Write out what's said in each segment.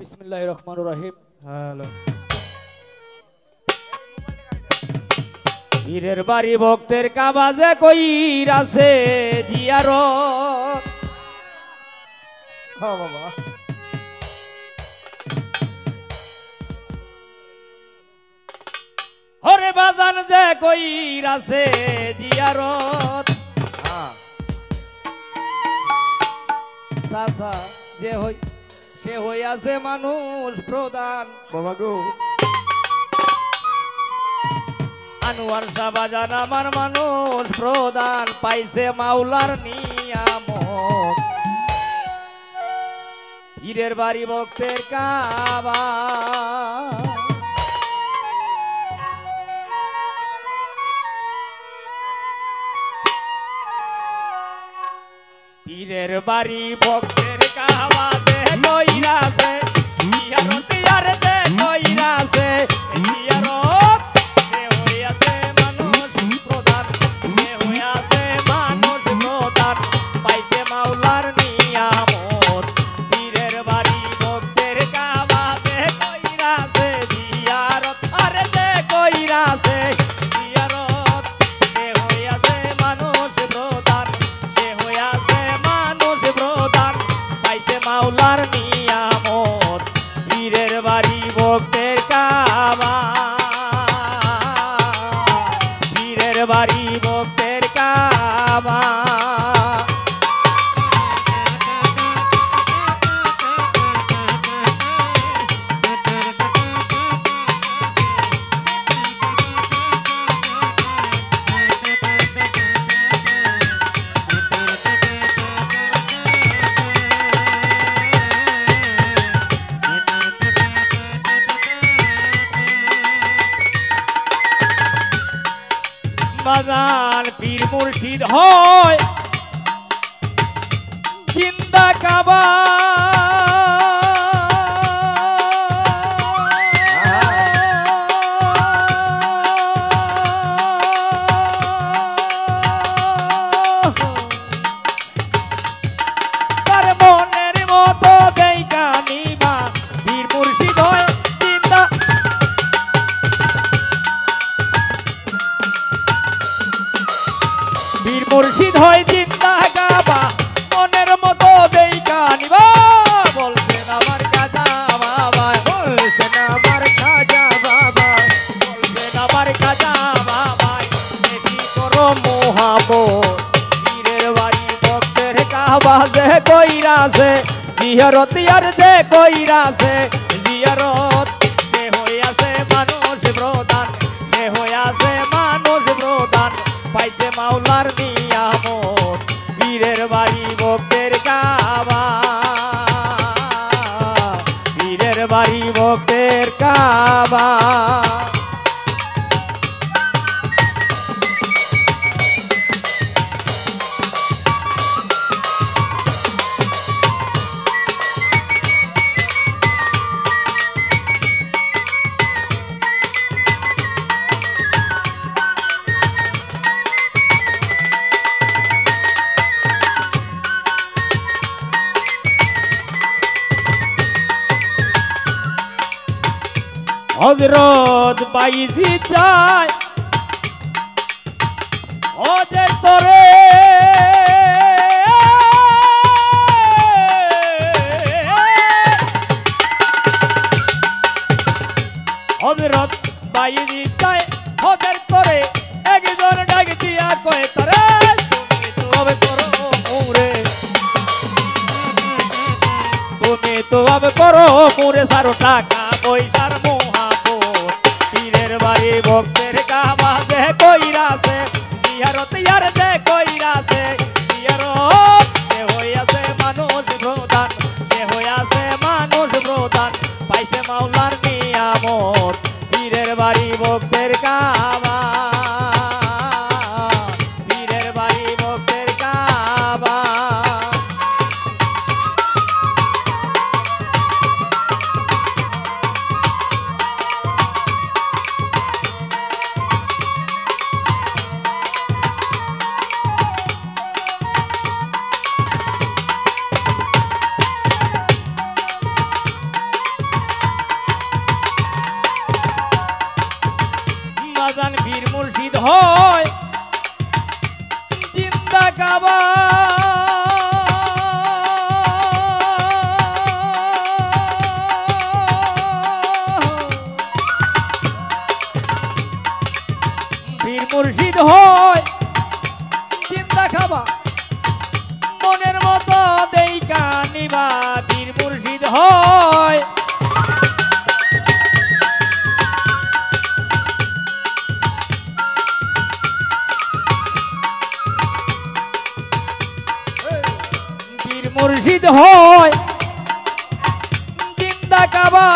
বিসমিল্লাহির রহমানির রহিম। হ্যালো পীরের বাড়ি ভক্তের কাবাজে কইরাছে জিয়ারত। হ্যাঁ বাবা হরে বাজান যে কইরাছে জিয়ারত। চাচা যে হই সে হইয়াছে মানুষ প্রধান। বাবা গো আনোয়ার শাহ বাজান আমার মানুষ প্রধান, পাইছে মাওলার নিয়ামত। পীরের বাড়ি ভক্তের কাবা, পীরের বাড়ি ভক্তের কাবা দে কইরাছে জিয়ারত, আর দে কইরাছে জিয়ারত। সে হইয়াছে মানুষ প্রধান, সে হইয়াছে মানুষ প্রধান, পাইছে মাওলার নিয়ামত। পীরের বাড়ি ভক্তের কাবা দে কইরাছে জিয়ারত, আর দে কইরাছে জিয়ারত। সে হইয়াছে মানুষ প্রধান, সে হইয়াছে মানুষ প্রধান, পাইছে মাওলার নিয়ামত। পীরের বাড়ি ভক্তের কাবা, পীরের বাড়ি ভক্তের কাবা। বাজান পীর মুর্শিদ হয় জিন্দা কাবা, তার মনের মতো দেইকা নিবা। পীর মুর্শিদ হয় জিন্দা, পীর মুর্শিদ হয় জিন্দা কাবা, মনের মতো দেইকা নিবা। বলছেন আমার খাজা বাবা, বলছেন আমার খাজা বাবা, বলছেন আমার খাজা বাবা, বেশি করো মোহাম্মদ। পীরের বাড়ি ভক্তের কাবা যে কইরাছে জিয়ারত, আর যে কইরাছে জিয়ারত। সে হইয়াছে মানুষ প্রধান, সে হইয়াছে মানুষ প্রধান, পাইছে মাওলার নিয়ামত। পীরের বাড়ি ভক্তের কাবা, পীরের বাড়ি ভক্তের কাবা। হযরত বাইজি চায় ওদের তোরে, হযরত বাইজি চায় ওদের তোরে, একজন ডাক দিয়া কয় তোরে তুমি তবে করো মুরে, তুমি তবে করো মুরে, সারো টাকা পয়সার মোহাম্মত। পীরের বাড়ি ভক্তের কাবা যে কইরাছে জিয়ারত, আর যে কইরাছে জিয়ারত। সে হইয়াছে মানুষ প্রধান, সে হইয়াছে মানুষ প্রধান, পাইছে মাওলার নিয়ামত। পীরের বাড়ি ভক্তের কাবা, পীরের বাড়ি ভক্তের কাবা। হয় পীর মুর্শিদ হয় জিন্দা কাবা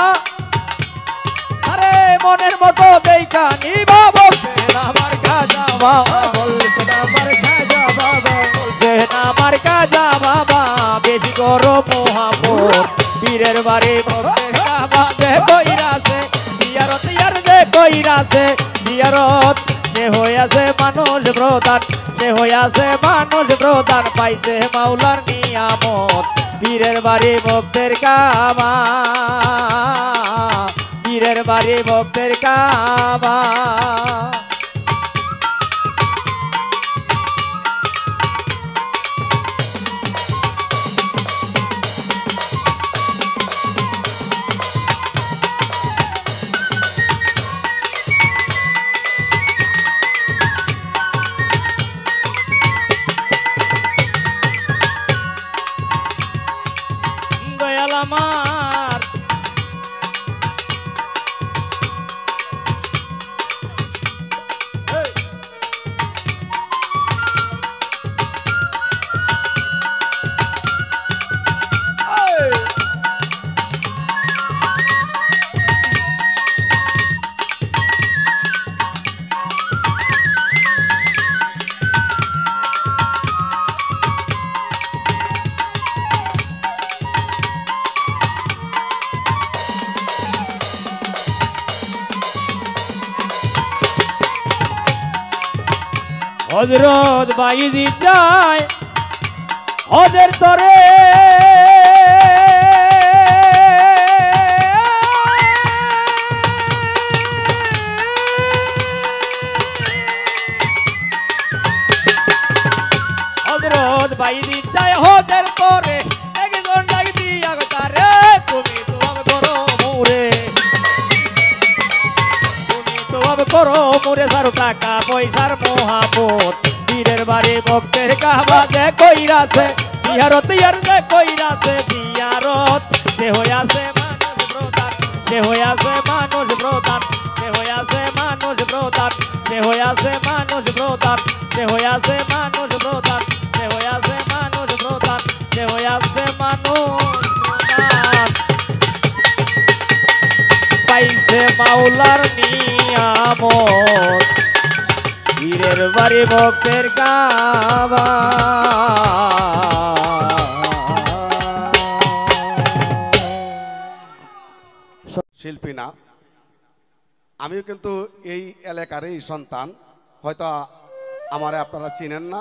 আরে মনের মতো দেখা নিবা বলছেন আমার খাজা বাবা বলছেন আমার খাজা বাবা বলছেন আমার খাজা বাবা বেশি করো মোহাম্মদ পীরের বাড়ি ভক্তের কাবা যে কইরাছে জিয়ারত ইয়ার যে কইরাছে জিয়ারত যে হইয়াছে মানুষ প্রধান যে হইয়াছে মানুষ প্রধান পাইছে মাওলার নিয়ামত পীরের বাড়ি ভক্তের কাবা পীরের বাড়ি ভক্তের কাবা দয়াল আমার হযরত বাইজি যায় হজের তরে হযরত বাইজি যায় হজের তরে একজন ডাক দিয়া তারে তুমি তো আব করো মোরে তুমি তো আব করো মোরে সারো টাকা পয়সার মোহাম্মদ পীরের বাড়ি ভক্তের কাবা যে কইরাছে জিয়ারত ইয়ার যে কইরাছে জিয়ারত যে হইয়াছে মানুষ প্রধান যে হইয়াছে মানুষ প্রধান যে হইয়াছে মানুষ প্রধান যে হইয়াছে মানুষ প্রধান যে হইয়াছে মানুষ প্রধান যে হইয়াছে মানুষ প্রধান যে হইয়াছে মানুষ প্রধান পাইছে মাওলার নিয়ামত পীরের বাড়ি ভক্তের কাবা শিল্পী না, আমিও কিন্তু এই এলাকারই সন্তান, হয়তো আমারে আপনারা চিনেন না।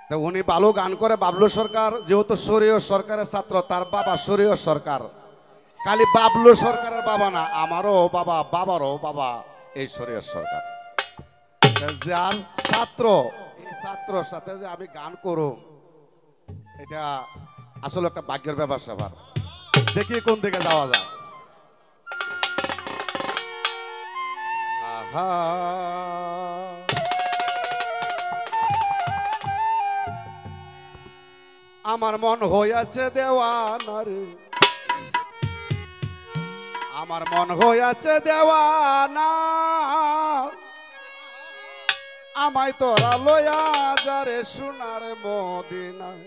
তো উনি ভালো গান করে, বাবলু সরকার যেহেতু শরীয় সরকারের ছাত্র, তার বাবা শরীয় সরকার, খালি বাবলু সরকারের বাবা না, আমারও বাবা, বাবারও বাবা এই শরীয় সরকার। যার ছাত্র, এই ছাত্রর সাথে যে আমি গান করব, এটা আসলে একটা ভাগ্যের ব্যাপার স্যাপার। দেখি কোন দিকে যাওয়া যায়। আহা, আমার মন হইয়াছে দেওয়ানা রে, আমার মন হইয়াছে দেওয়ানা, আমায় তোরা লইয়া যারে সোনার মদিনায়।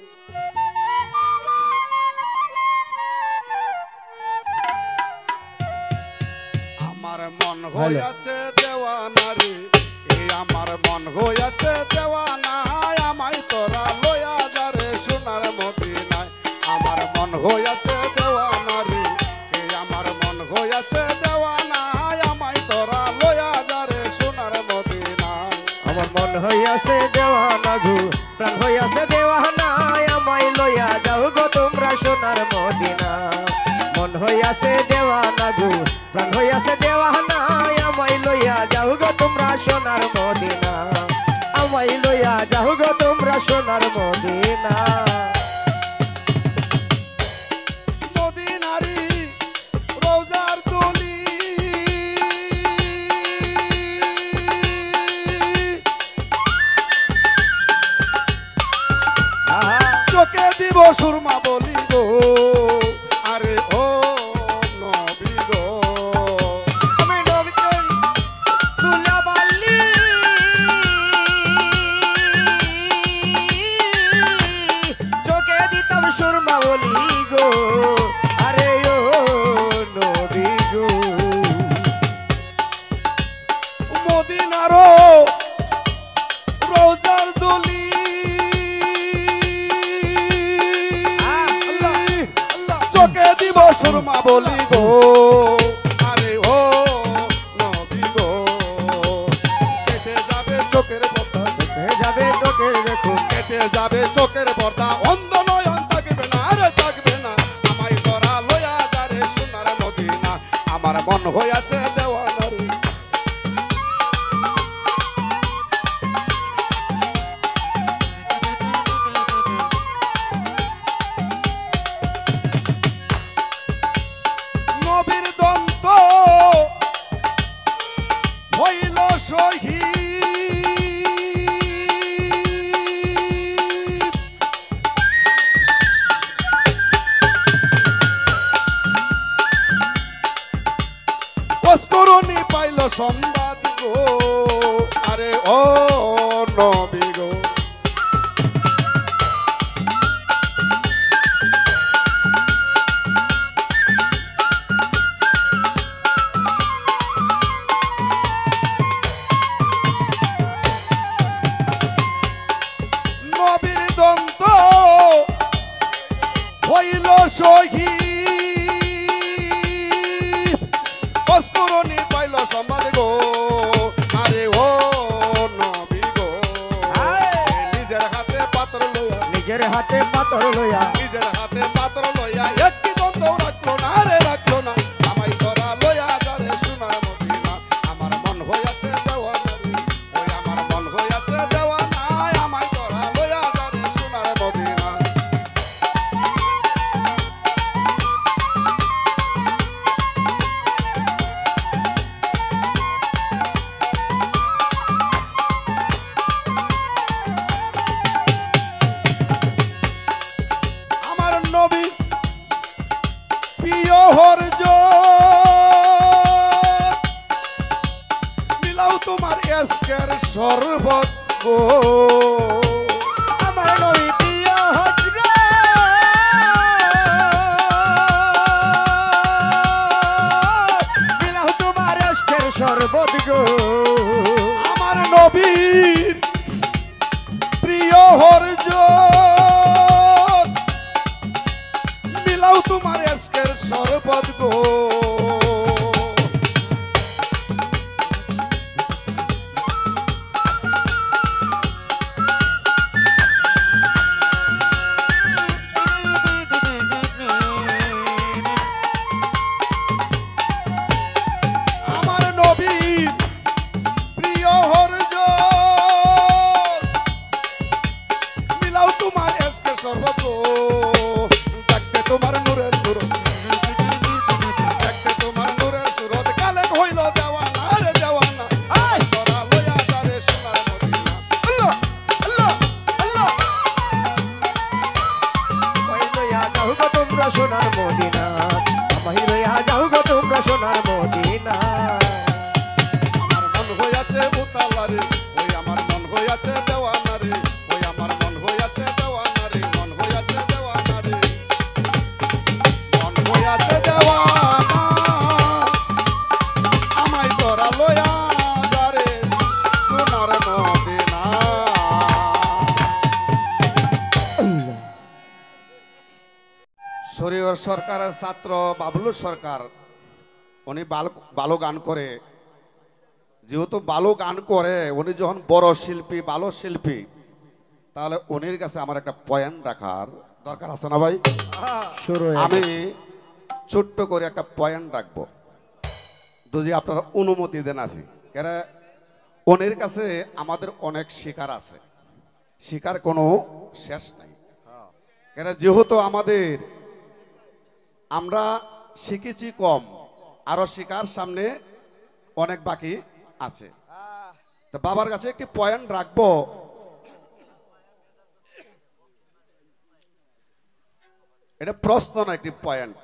আমার মন হইয়াছে দেওয়ানা রে, এই আমার মন হইয়াছে দেওয়ানা, আমায় তোরা লইয়া যারে সোনার মদিনায়। আমার মন হইয়াছে দেওয়ানা রে, এই আমার মন হইয়াছে দেওয়ানা, আমায় তোরা লইয়া যারে সোনার মদিনায়। আমার মন হইয়াছে দেওয়ানা গো, প্রাণ হইয়াছে দেওয়ানা, আমায় লইয়া যাও গো তোমরা সোনার মদিনা। মন হইয়াছে দেওয়ানা গো, প্রাণ হইয়াছে দেওয়ানা, আমায় লইয়া যাও গো তোমরা সোনার মদিনা। আমায় লইয়া যাও গো তোমরা সোনার মদিনা। মদিনারি রোজার তুলি, চোখে দিব সুরমা বলি গো আরে ও নবী গো আমি নবীর ধুলাবালি চোখে দিতাম সুরমা বলি গো আরে ও নবী গো মদিনারো রোজার দলি চোখে দিব সুরমা বলি গো আরে ও নবী গো কেটে যাবে চোখের পর্দা হয়ে যাবে চোখের দেখুন কেটে যাবে চোখের পর্দা অন্ধ নয়ন থাকবে না আরে থাকবে না আমায় ধরা লয়া যারে সোনার মদিনা আমার মন হইয়াছে দেওয়ানার নবীর দন্ত হইল শহীদ অস্করণী পাইল সংবাদ গো আরে ও নবী গো নবীর দন্ত হইল শহীদ অস্করণী পাইল সম্বাদ গো আরে ও নবী গো নিজের হাতে পাত্র লইয়া নিজের হাতে পাথর লইয়া নিজের হাতে পাত্র লইয়া একটি দন্ত রাখলো না রে রাখলো না আমায় ধরা লইয়া যারে সোনার মদিনা আমার মন হইয়াছে দেওয়ানা ওই আমার মন হইয়াছে দেওয়ানা আমায় ধরা লইয়া যারে সোনার মদিনা আমার নবী প্রিয় হরজ মিলাও তোমার এসকের শরবত গো আমার নবী প্রিয় হজরত বিলাও তোমার আজকের শরবত গো আমার নবীর প্রিয় হরজ মিলাও তোমার এসকের শরবত গো আমার নবীর প্রিয় হরজ মিলাও তোমার এসকে সর্বত দেখতে তোমার নূরের সুরত দেখতে তোমার নূরের সুরত কালে হইল দেওয়ানা রে দেওয়ানা তোরা লইয়া যারে সোনার মদিনা আমায় লইয়া যাও গো তোমরা সোনার মদিনা আমায় লইয়া যাও গো তোমরা সোনার মদিনা আমার মন হইয়াছে উতালা রে ওই আমার মন হইয়াছে দেওয়ানা রে ওই আমার মন হইয়াছে দেওয়ানা রে মন হইয়াছে দেওয়ানা রে মন হইয়াছে দেওয়ানা আমায় তোরা লইয়া যারে সোনার মদিনা শরীয়র সরকারের ছাত্র বাবলু সরকার উনি ভালো গান করে যেহেতু ভালো গান করে উনি যখন বড় শিল্পী ভালো শিল্পী তাহলে উনির কাছে আমার একটা পয়েন্ট রাখার দরকার আছে না ভাই শুরু আমি ছোট্ট করে একটা পয়েন্ট রাখবো যদি আপনারা অনুমতি দেন আর কি কেন উনির কাছে আমাদের অনেক শিকার আছে শিকার কোনো শেষ নাই কেন যেহেতু আমাদের আমরা শিখেছি কম আরো শিকার সামনে অনেক বাকি আছে তো বাবার কাছে একটি পয়েন্ট রাখবো এটা প্রশ্ন না, একটি পয়েন্ট।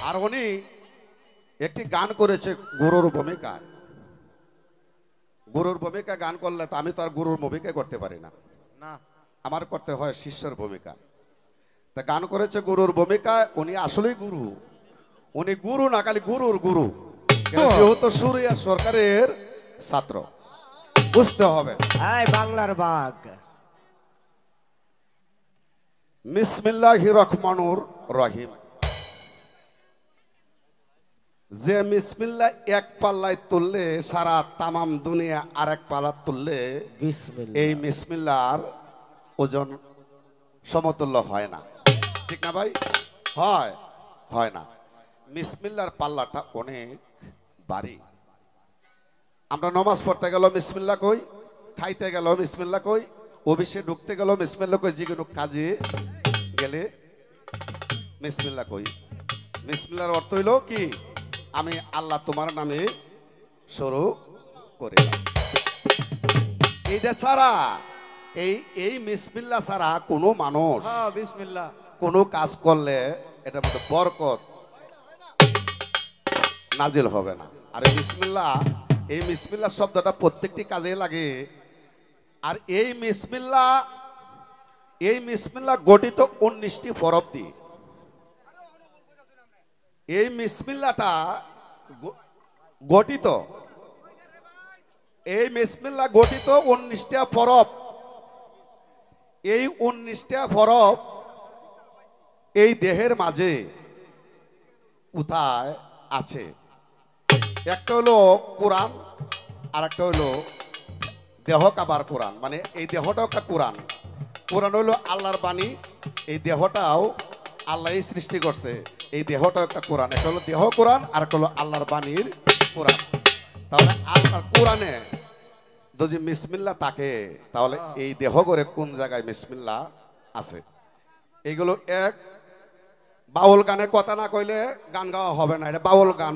আর উনি একটি গান করেছে গুরুর ভূমিকায়। গুরুর ভূমিকা গান করলে তো আমি তো আর গুরুর ভূমিকা করতে পারি না, না আমার করতে হয় শিষ্যর ভূমিকা। তা গান করেছে গুরুর ভূমিকায়, উনি আসলেই গুরু। উনি গুরু না, খালি গুরুর গুরু, যেহেতু সুরিয়া সরকারের ছাত্র, বুঝতে হবে। এই বাংলার বাঘ। বিসমিল্লাহির রহমানুর রহিম। যে বিসমিল্লাহ এক পাল্লায় তুললে সারা তামাম দুনিয়া আরেক পাল্লা তুললে বিসমিল্লাহ। এই বিসমিল্লাহর ওজন সমতুল্য হয় না, ঠিক না ভাই? হয় না। বিসমিল্লাহর পাল্লাটা অনেক ভারী। আমরা নমাজ পড়তে গেল বিসমিল্লাহ কই, খাইতে গেল বিসমিল্লাহ কই, অফিসে ঢুকতে গেল বিসমিল্লাহ কই, যে কোনো কাজে গেলে বিসমিল্লাহ কই। বিসমিল্লাহর অর্থ হইল কি? আমি আল্লাহ তোমার নামে শুরু করি। এইটা ছাড়া এই বিসমিল্লাহ ছাড়া কোনো মানুষ বিসমিল্লাহ কোনো কাজ করলে এটার মধ্যে বরকত নাজিল হবে না। আর এই বিসমিল্লাহ শব্দটা প্রত্যেকটি কাজে লাগে। আর এই বিসমিল্লাহ গঠিত 19টি হরফ দিয়ে। এই বিসমিল্লাহটা গঠিত 19টা হরফ। এই 19টা হরফ এই দেহের মাঝে কোথায় আছে? একটা হলো কোরআন, আর একটা হলো দেহ কাবার কোরআন। মানে এই দেহটাও একটা কোরআন। কোরআন হলো আল্লাহর বাণী, এই দেহটাও আল্লাহই সৃষ্টি করছে। এই দেহটাও একটা কোরআন। একটা হলো দেহ কোরআন, আর একটা হলো আল্লাহর বাণীর কোরআন। তাহলে আল্লাহর কোরআনে যদি বিসমিল্লাহ থাকে, তাহলে এই দেহ করে কোন জায়গায় বিসমিল্লাহ আছে? এইগুলো এক। বাউল গানে কথা না কইলে গান গাওয়া হবে না। এটা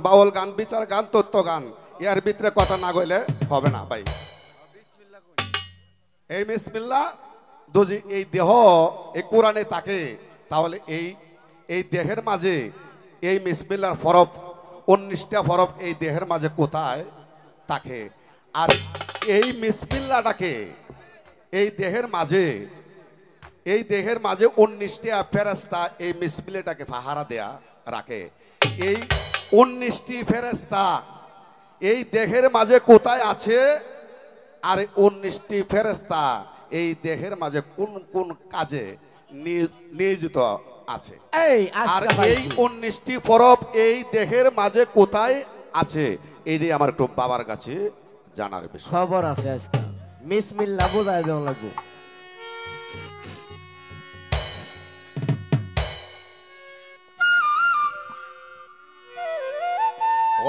বাউল গান বিচার গান, তত্ত্ব গান, এর ভিতরে কথা না কইলে হবে না ভাই। এই বিসমিল্লাহ যদি এই দেহ এই কোরআনে থাকে, তাহলে এই দেহের মাঝে এই বিসমিল্লাহর হরফ 19টা হরফ এই দেহের মাঝে কোথায় থাকে? আর এই বিসমিল্লাহটাকে এই দেহের মাঝে 19টা ফেরেশতা এই বিসমিল্লাহটাকে পাহারা দেয়া রাখে। এই 19টি ফেরেশতা এই দেহের মাঝে কোথায় আছে? আর 19টি ফেরেশতা এই দেহের মাঝে কোন কোন কাজে নিয়োজিত আছে? আর এই 19টি হরফ এই দেহের মাঝে কোথায় আছে? এইটাই আমার একটু বাবার কাছে জানার বিষয়। খবর আছে আজকে। বিসমিল্লাহ বোঝায় দেওয়া লাগবে।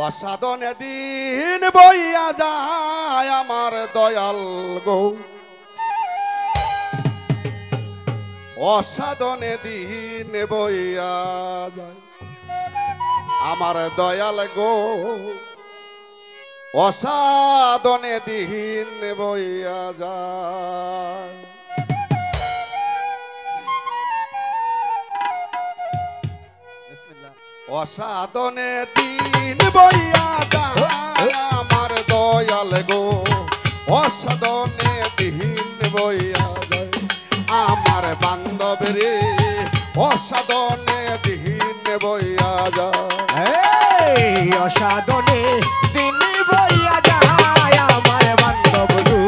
অসাধনে দিন বইয়া যায় আমার দয়াল গো, অসাধনে দিন বইয়া যায় আমার দয়াল গো, অসাধনে দিন বইয়া যায়। অসাধনে দিন বইয়া যায় আমার দয়াল গো, অসাধনে দিন বইয়া যায় আমার বান্ধব রে, অসাধনে দিন বইয়া যায়। অসাধনে দিন বইয়া যায় আমার বান্ধব গো,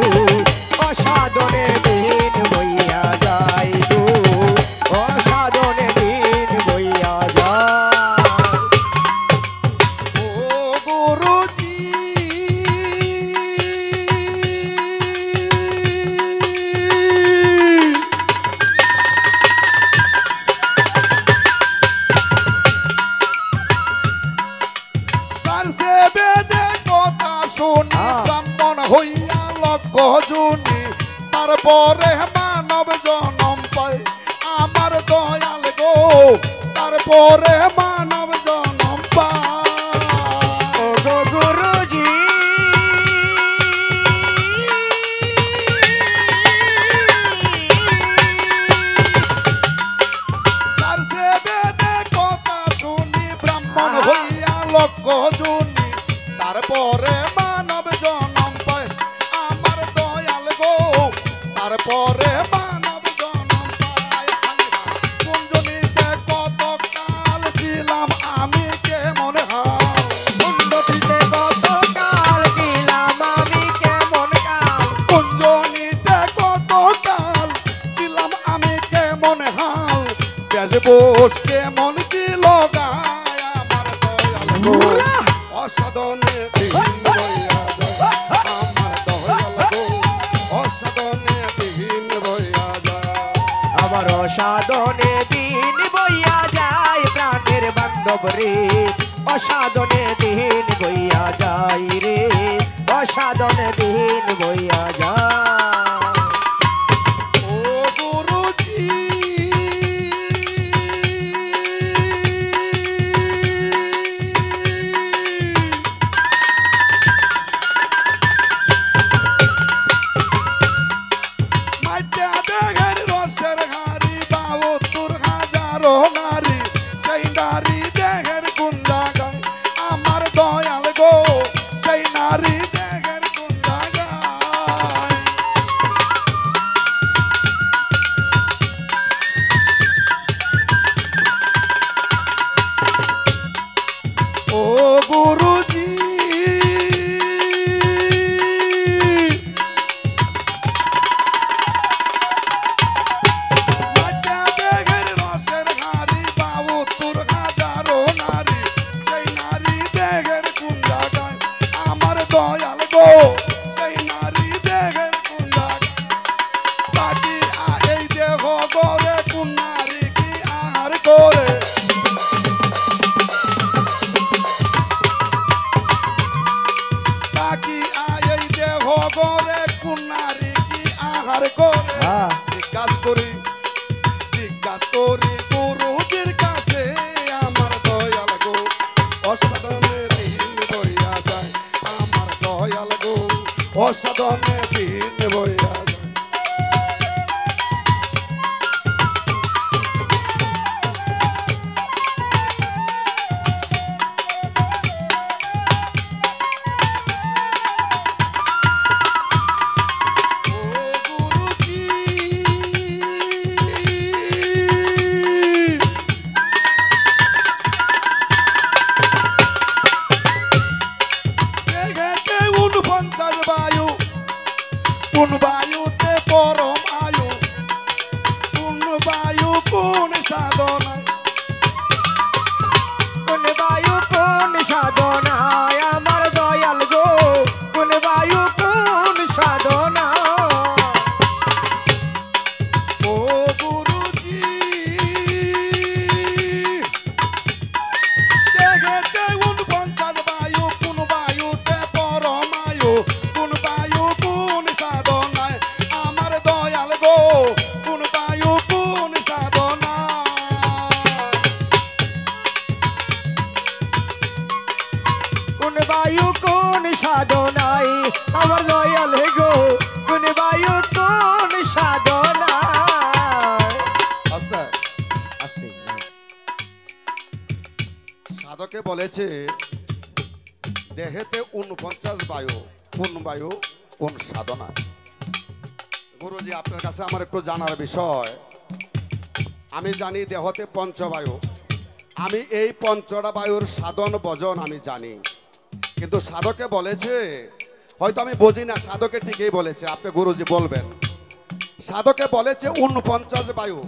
অসাধনে দিন বইয়া যায় গো, অসাধনে দিন বইয়া যায়। ব্রাহ্মণ হইয়া লক্ষ জুনি, তারপরে মানব জনম পায় আমার দয়াল গো, তারপরে মানব জনম পায়। গুরুজি তারপরে মানব জনম পাই কুঞ্জনীতে কত কাল ছিলাম আমি কেমন হাল কুঞ্জনীতে কত কাল ছিলাম আমি কেমন কাল কুঞ্জনীতে কত কাল ছিলাম আমি কেমন হাল বেশবোস কেমন ছিল গায় আমার দয়াল গো অসাধনে দিন বইয়া যায় আমার দয়াল গো অসাধনে দিন বইয়া যায় আমার অসাধনে দিন বইয়া যায় প্রাণের বান্ধব রে অসাধনে দিন বইয়া যায় রে অসাধনে দিন বইয়া যায় ও গুরুজি মাইটা দেহের রসের হাড়ি বাহাত্তর হাজারো নারী সেই নারী দেহের কুন্দা গায় আমার দয়াল গো সেই নারী দেহের কুন্দা গায় ও গুরুজি মাটা দেহের রসের হাড়ি বাহাত্তর হাজারো নারী সেই নারী দেহের কুন্দা গায় আমার দয়াল গো সেই নারী দেহের কুন্দা তাকি এই দেহ গরে কোন নারী কি আহার করে তাকি এই দেহ গরে কোন নারী কি আহার করে জিজ্ঞাসা করি গুরুজির কাছে আমার দয়াল গো অসাধনে দিন বইয়া যায় আমার দয়াল গো অসাধনে দিন বইয়া যায় ও গুরুজি দেখেতে 49 বায়ু কোন বায়ুতে পরম আয়ু কোন বায়ু কোন সাধনা কোন বায়ু কোন সাধনায় আমার দয়াল গো কোন বায়ু কোন সাধনা ও গুরুজি দেখেতে 49 বায়ু কোন বায়ুতে পরম আয়ু কোন বায়ু কোন সাধনায় আমার দয়াল গো কোন বায়ু কোন সাধনায় কোন বায়ু কোন সাধনায় আমার দয়াল গো কোন বায়ু কোন সাধনায় আস্তে আস্তে সাধকে বলেছে দেহেতে 49 বায়ু কোন সাধনা গুরুজি আপনার কাছে আমার একটু জানার বিষয় আমি জানি দেহতে পঞ্চবায়ু আমি এই পঞ্চটা বায়ুর সাধন ভজন আমি জানি কিন্তু সাধকে বলেছে হয়তো আমি বুঝি না সাধকে ঠিকই বলেছে আপনি গুরুজি বলবেন সাধকে বলেছে 49 বায়ু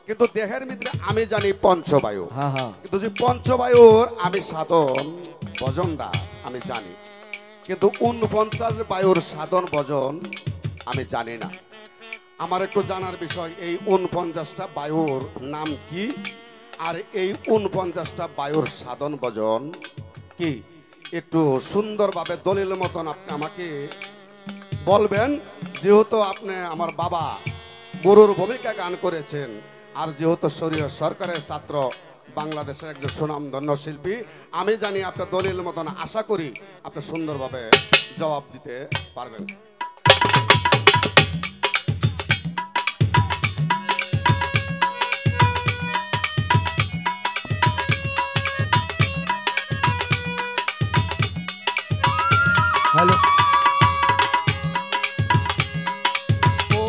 কিন্তু দেহের ভিতরে আমি জানি পঞ্চবায়ু হ্যাঁ হ্যাঁ কিন্তু যে পঞ্চবায়ুর আমি সাধন ভজনটা আমি জানি কিন্তু 49 বায়ুর সাধন ভজন আমি জানি না আমার একটু জানার বিষয় এই 49টা বায়ুর নাম কি আর এই 49টা বায়ুর সাধন ভজন কি একটু সুন্দরভাবে দলিল মতন আপনি আমাকে বলবেন যেহেতু আপনি আমার বাবা গুরুর ভূমিকা গান করেছেন আর যেহেতু শরীয় সরকারের ছাত্র বাংলাদেশের একজন সুনামধন্য শিল্পী আমি জানি আপনার দলিল মতন আশা করি আপনি সুন্দরভাবে জবাব দিতে পারবেন হ্যালো ও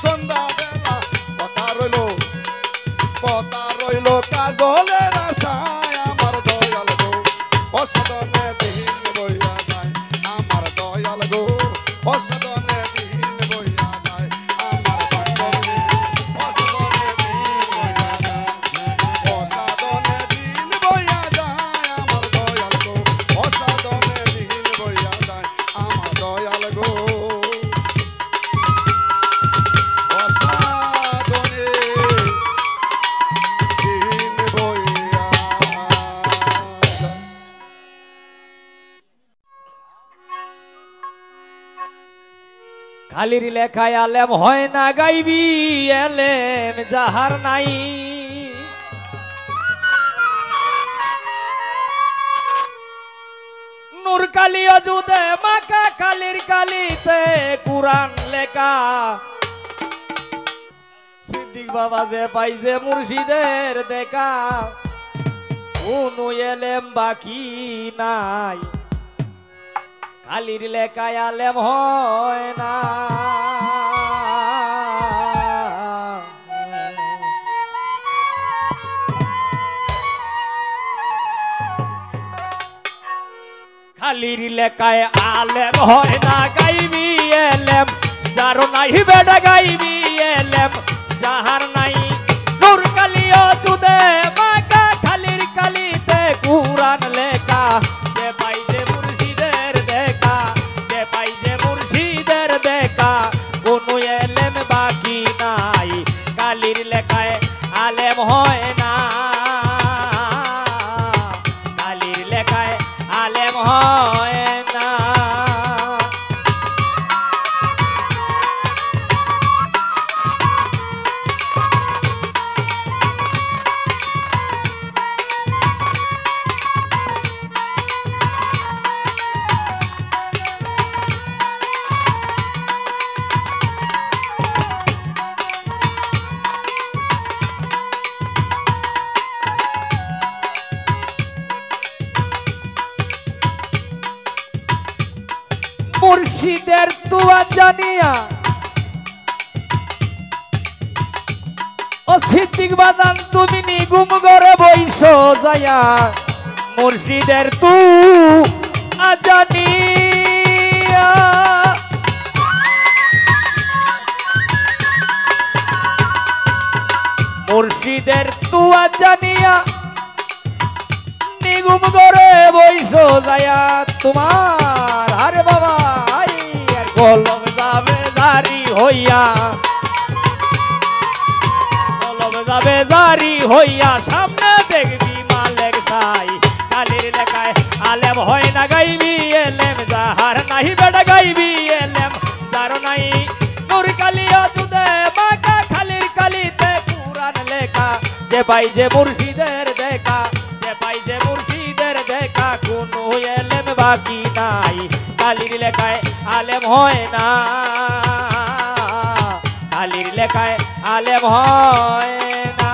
সন্ধ্যা বেলা কথা রইল কাজলের আশায় আমার দয়াল গো অসাধনে দিন বইয়া যায় আমার দয়াল গো অসাধনে দিন বইয়া যায় আমার বান্ধবী অসাধনে দিন বইয়া যায় অসাধনে দিন বইয়া যায় আমার দয়াল গো অসাধনে দিন বইয়া যায় আমার দয়াল গো খালির লেখায় আলেম হয় না গাইবি এলেম যাহার নাই নূর কালি অজুদে মাকা কালির কালিতে কুরআন লেখা সিদ্দিক বাবা যে পাইছে মুর্শিদের দেখা কোনো এলেম বাকি নাই খালির লেখায় আলেম হয় না খালির লেখায় আলেম হয় না গাইবি এলেম যার নাই বেটা গাইবি এলেম যাহার নাই নূর কালিও তুদে মাকা খালির কালিতে কুরআন লেখা যে পাইছে মুর্শিদের দেখা যে পাইছে মুর্শিদের দেখা কোনো এলেম বাকি নাই কালির লেখায় আলেম হয় না কালির লেখায় আলেম হয় না মুর্শিদের তুয়া জানিয়া ও সিদ্দিক বাদান তুমি নিগুম করে বইসো যায়া মুর্শিদের তু জানিয়া মুর্শিদের তুয়া জানিয়া নিগুম করে বইসো যায়া তোমার আরে বাবা কলম যাবে জারি হইয়া কলম যাবে জারি হইয়া সামনে দেখবি মালেক সাই কালির লেখায় আলেম হয় না গাইবি এলেম যাহার নাহি বেটা গাইবি এলেম যার নাই নূর কালিয়া তুদে মাকা খালির কালিতে কুরআন লেখা যে পাইছে মুর্শিদের দেখা যে পাইছে মুর্শিদের দেখা কোনো এলেম বাকি নাই কালির লেখায় আলেম হয় না কালির লেখায় আলেম হয় না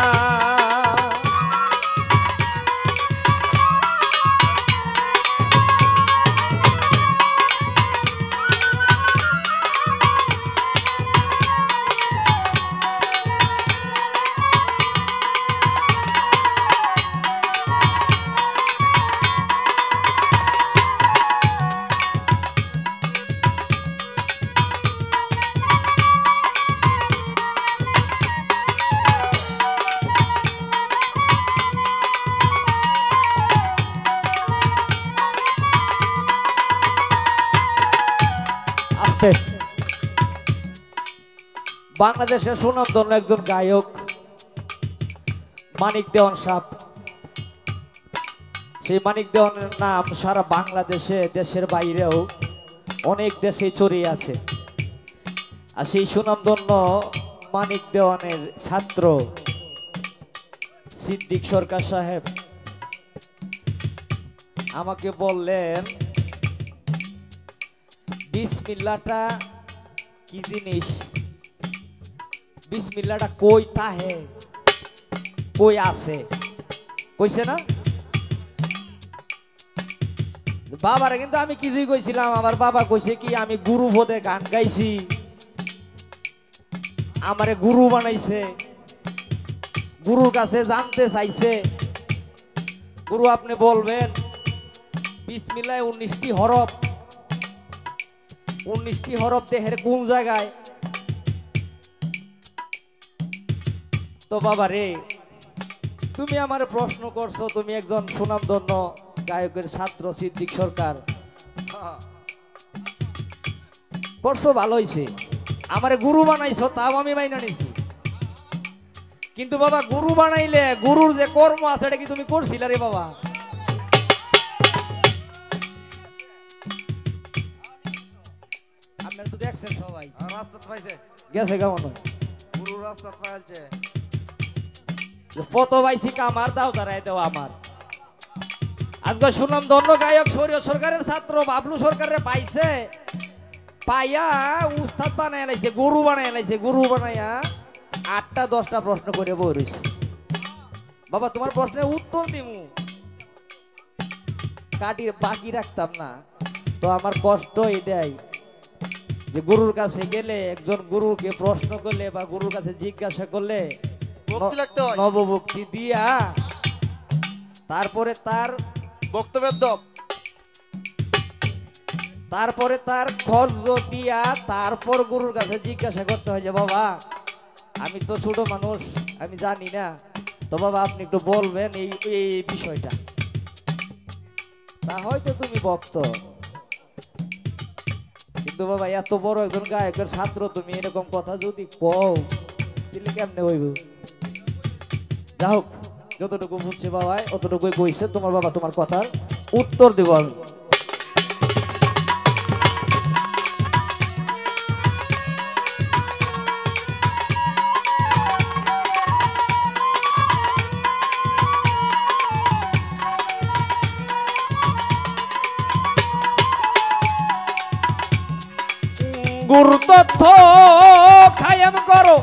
বাংলাদেশের সুনামধন্য একজন গায়ক মানিক দেওয়ান সাহেব সেই মানিক দেওয়ানের নাম সারা বাংলাদেশে দেশের বাইরেও অনেক দেশে ছড়িয়ে আছে আর সেই সুনামধন্য মানিক দেওয়ানের ছাত্র সিদ্দিক সরকার সাহেব আমাকে বললেন বিসমিল্লাহটা কি জিনিস বিসমিল্লাহটা কই তাহে কই আছে কইছে না বাবারে কিন্তু আমি কিছুই কইছিলাম আমার বাবা কইছে কি আমি গুরু পদে গান গাইছি আমারে গুরু বানাইছে, গুরুর কাছে জানতে চাইছে, গুরু আপনি বলবেন বিসমিল্লাহ 19টি হরফ, 19টি হরফ দেহের কোন জায়গায়? তো বাবা রে, তুমি আমার প্রশ্ন করছো, তুমি একজন সুনামধন্য গায়কের ছাত্র সিদ্দিক সরকার, করছো ভালো হয়েছে, আমারে গুরু বানাইছো, তাও আমি মাইনা নিছি। কিন্তু বাবা গুরু বানাইলে গুরুর যে কর্ম আছে এটা কি তুমি করছিলে রে বাবা? আপনারা তো দেখছেন সবাই, রাস্তা পাইছে গেছে কেমন গুরু রাস্তা পাইছে, কত পাইছি কামার দাও দাঁড়ায় দেওয়া আমার। আজকে শুনলাম ধন্য গায়ক শরীয় সরকারের ছাত্র বাবলু সরকারের পাইছে, পাইয়া উস্তাদ বানায় লাইছে, গুরু বানায় লাইছে, গুরু বানাইয়া 8টা 10টা প্রশ্ন করে বই রয়েছে। বাবা তোমার প্রশ্নের উত্তর দিমু, কাটি বাকি রাখতাম না। তো আমার কষ্ট এটাই যে গুরুর কাছে গেলে, একজন গুরুকে প্রশ্ন করলে বা গুরুর কাছে জিজ্ঞাসা করলে নবভক্তি দিয়া তারপরে তার তারপরে তার খরচ দিয়া তারপর গুরুর কাছে জিজ্ঞাসা করতে হয় যে বাবা আমি তো ছোট মানুষ, আমি জানি না, তো বাবা আপনি একটু বলবেন এই এই বিষয়টা, তা হয়তো তুমি ভক্ত। কিন্তু বাবা এত বড় একজন গায়কের ছাত্র, তুমি এরকম কথা যদি কও তাহলে কেমনে হইব? যা হোক, যতটুকু বুঝছে বাবা অতটুকুই কইছে, তোমার বাবা তোমার কথার উত্তর দেব আমি। গুরু তথ্য খায়াম করো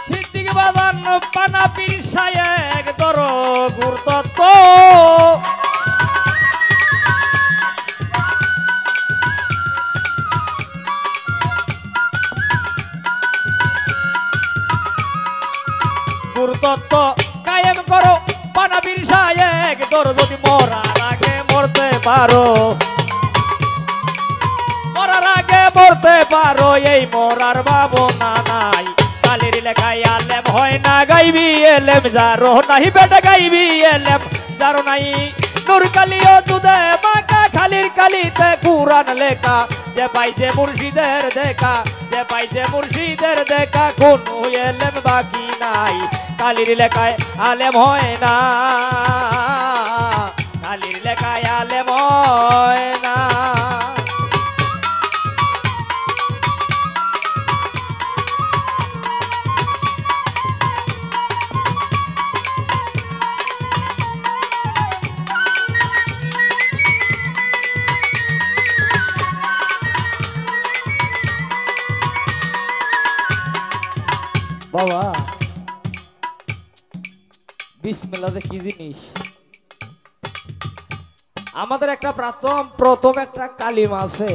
সিদ্দিক বাজান পানা পীর সায়েক ধরো গুরু তথ্য, গুরু তত্ত্ব কায়েম করো পানা পীর সায়েক ধরো, যদি মরার আগে মরতে পারো, মরার আগে মরতে পারো, এই মরার ভাবনা নাই, কালির লেখায় আলেম হয় না, গাইবি এলেম যারো নাই, বেটা গাইবি এলেম যারো নাই, নূর কালিও দুধে মাকা, খালির কালিতে কুরআন লেখা, যে পাইছে মুর্শিদের দেখা, যে পাইছে মুর্শিদের দেখা, কোনো এলেম বাকি নাই, কালির লেখায় আলেম হয় না, কালির লেখায় আলেম হয় না। বাবা বিসমিল্লাহ কি জিনিস? আমাদের একটা প্রথম একটা কালিমা আছে,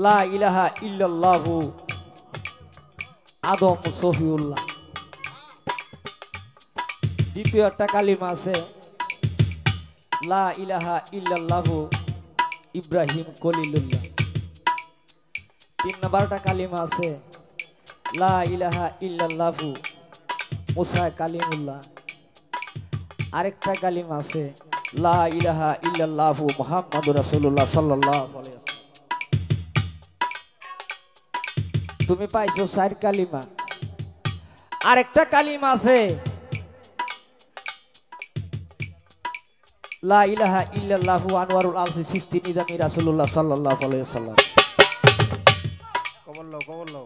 লা ইলাহা ইল্লাল্লাহু আদম সফিউল্লাহ। দ্বিতীয় একটা কালিমা আছে, লা ইলাহা ইল্লাল্লাহু ইব্রাহিম খলিলুল্লাহ। 3 নম্বরটা কালিমা আছে, লা ইলাহা ইল্লাল্লাহু মুসা কালিমুল্লাহ। আরেকটা কালিমা আছে, লা ইলাহা ইল্লাল্লাহু মুহাম্মাদুর রাসূলুল্লাহ সাল্লাল্লাহু আলাইহি ওয়াসাল্লাম। তুমি পাইছো 4 কালিমা। আরেকটা কালিমা আছে, লা ইলাহা ইল্লাল্লাহু আনওয়ারুল আলসি সিস্তি নিজামি রাসূলুল্লাহ সাল্লাল্লাহু আলাইহি ওয়াসাল্লাম। কবর লও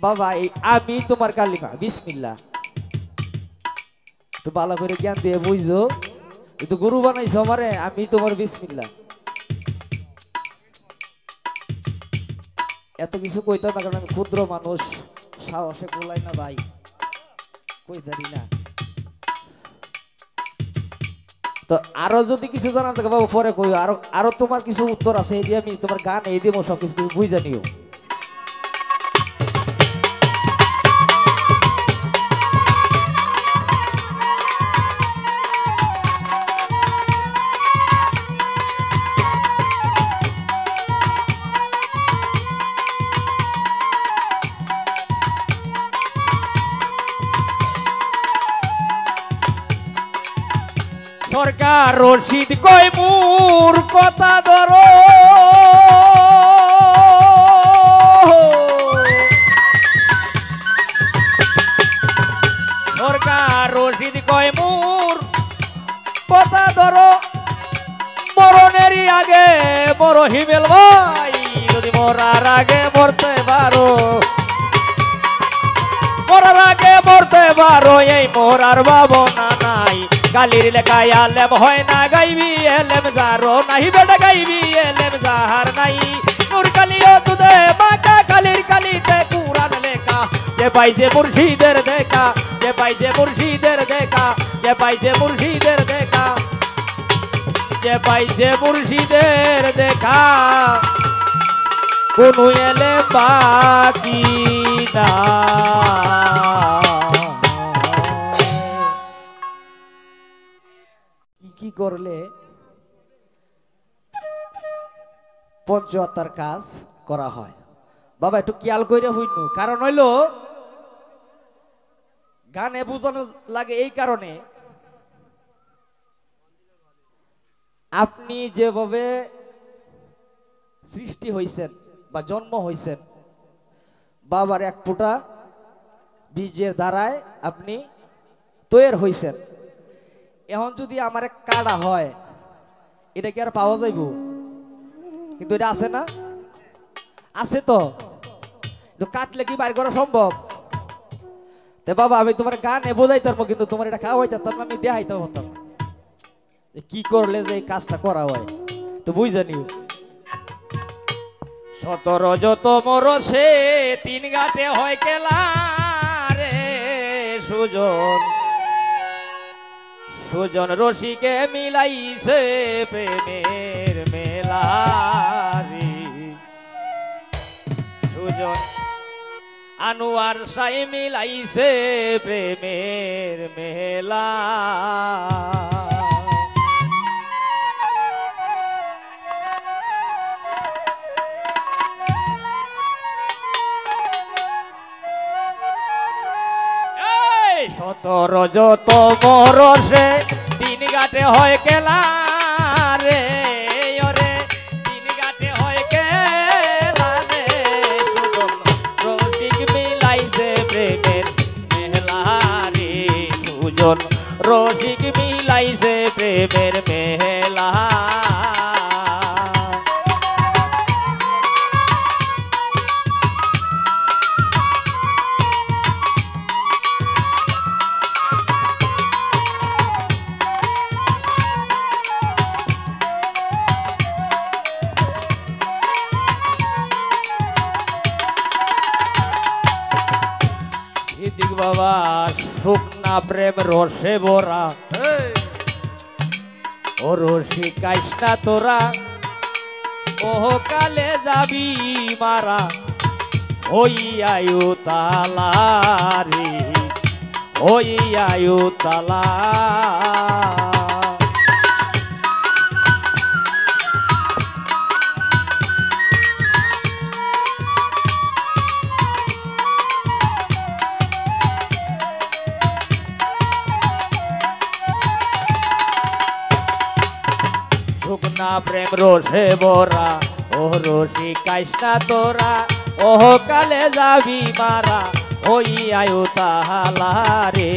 বাবা আমি তোমার কালিমা বিসমিল্লাহ তো ভালো করে জ্ঞান দিয়ে বুঝছো, তো গুরু বানাইছো আমারে, আমি তোমার বিসমিল্লাহ। এত কিছু কইতাম না, কারণ আমি ক্ষুদ্র মানুষ, সাহসে গোলাই না ভাই, কই জানি না। তো আরো যদি কিছু জানার থাকে বাবু পরে কইও, আরো আরো তোমার কিছু উত্তর আছে, এই দিয়ে আমি তোমার গান এই দিব সব কিছু তুমি বুঝে নিও। সরকার রশিদ কই মোর কথা ধরো, সরকার রশিদ কই মোর কথা ধরো, মরণেরই আগে বড় হিমেল ভাই, যদি মরার আগে মরতে পারো, মরার আগে মরতে পারো, এই মরার ভাবনা নাই। গালির লেখায় আলেম হয় না, গাইবি এলেম যারো নাই, বেটা গাইবি এলেম যাহার নাই। নূর কালিও তুদে বাঁকা, কালির কালিতে কুরআন লেখা, যে পাইছে মুর্শিদের দেখা, যে পাইছে মুর্শিদের দেখা, যে পাইছে মুর্শিদের দেখা, যে পাইছে মুর্শিদের দেখা, কোন এলেম বাকি না। কি করলে পঞ্চহত্যার কাজ করা হয় বাবা একটু খেয়াল করে হইন, কারণ হইল গানে বোঝানো লাগে এই কারণে, আপনি যেভাবে সৃষ্টি হইছেন বা জন্ম হইছেন, বাবার এক ফোঁটা বীজের দ্বারায় আপনি তৈরি হইছেন। এখন যদি আমার এক কাটা হয়, এটা কি আর পাওয়া যাইব? কিন্তু এটা আছে না, আছে তো, কাটলে কি বাইর করা সম্ভব? তে বাবা আমি তোমার গানে বোঝাইতাম, কিন্তু তোমার এটা খাওয়া হইতাম না, আমি দেখাইতে হতাম কি করলে যে এই কাজটা করা হয়, তো বুঝে নিও। 17 যত মরছে 3 ঘাটে হয় খেলা রে, সুজন সুজন রশিকে মিলাইছে প্রেমের মেলা রে, সুজন আনোয়ার সাই মিলাইছে প্রেমের মেলা। সতর যত মরসে 3 ঘাটে হয় খেলা রে, ওরে 3 ঘাটে হয় খেলা রে, সুজন রসিক মিলাইছে প্রেমের মেলা রে, সুজন রসিক মিলাইছে প্রেমের মেলা। সিদ্দিক বাবা শুকনা প্রেম রসে ভরা, ও রসিকাইস না তোরা, ওহ কালে যাবি মারা, হইয়ায়ু তালা রে, হইয়ায়ু তালা। শুকনা প্রেম রসে ভরা, ও রসিকাইস না তোরা, ওহ কালে যাবি মারা, হইয়ায়ু তালা রে,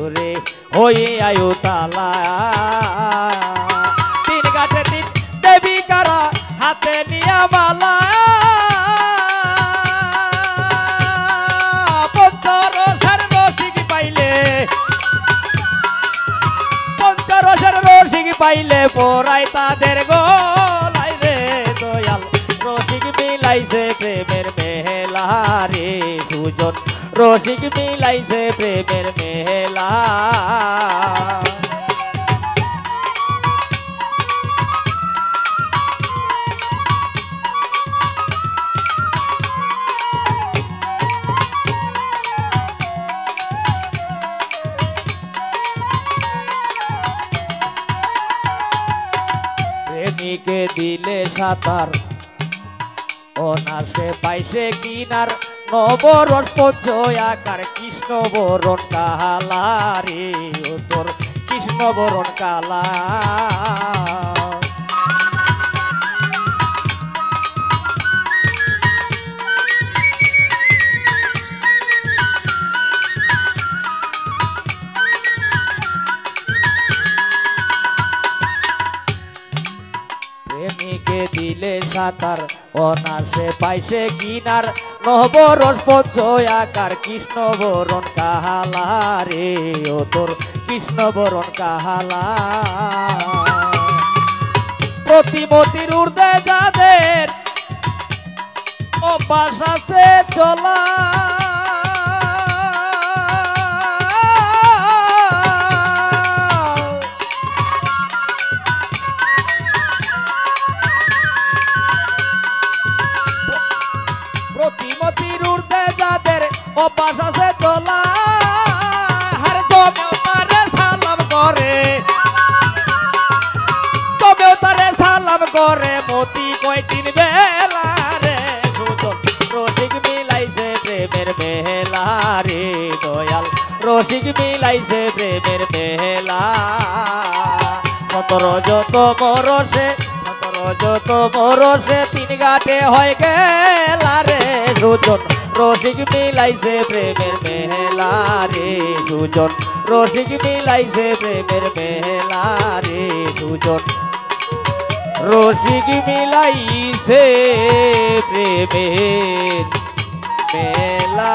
ওরে হইয়ায়ু তালা। 3 ঘাটে 3 দেবী কারা, হাতে নিয়া মালা, পঞ্চরসের রসিক পাইলে, পঞ্চরসের রসিক পাইলে পরাই তাদের গলায় রে, দয়াল রসিক মিলাইছে প্রেমের মেলা রে, সুজন রসিক মিলাইছে প্রেমের মেলা। প্রেমিকে দিলে সাঁতার অনাসে পাইছে কিনার নবরস পঞ্চয় আকার কৃষ্ণ বরণ কালা রে ও তোর কৃষ্ণ বরণ কালা প্রেমিকে দিলে সাঁতার অনাসে পাইছে কিনার নবরস পঞ্চয় আকার কৃষ্ণ বরণ কাহালা রে ও তোর কৃষ্ণ বরণ কাহালা প্রতিমতির ঊর্ধ্বে যাদের অভ্যাস আছে চলা প্রতিমতির ঊর্ধ্বে যাদের অভ্যাস আছে চলা হার তোমেও তারে সালাম করে তোমেও তারে সালাম করে মতি কয়দিন বেলা রে সুজন রসিক মিলাইছে প্রেমের মেলা রে দয়াল রসিক মিলাইছে প্রেমের মেলা সতর যত মরসে যত মরসে তিন ঘাটে হয় গেলা রে সুজন রসিক মিলাইছে প্রেমের মেলা রে সুজন রসিক মিলাইছে প্রেমের মেলা রে সুজন রসিক মিলাইছে প্রেমের মেলা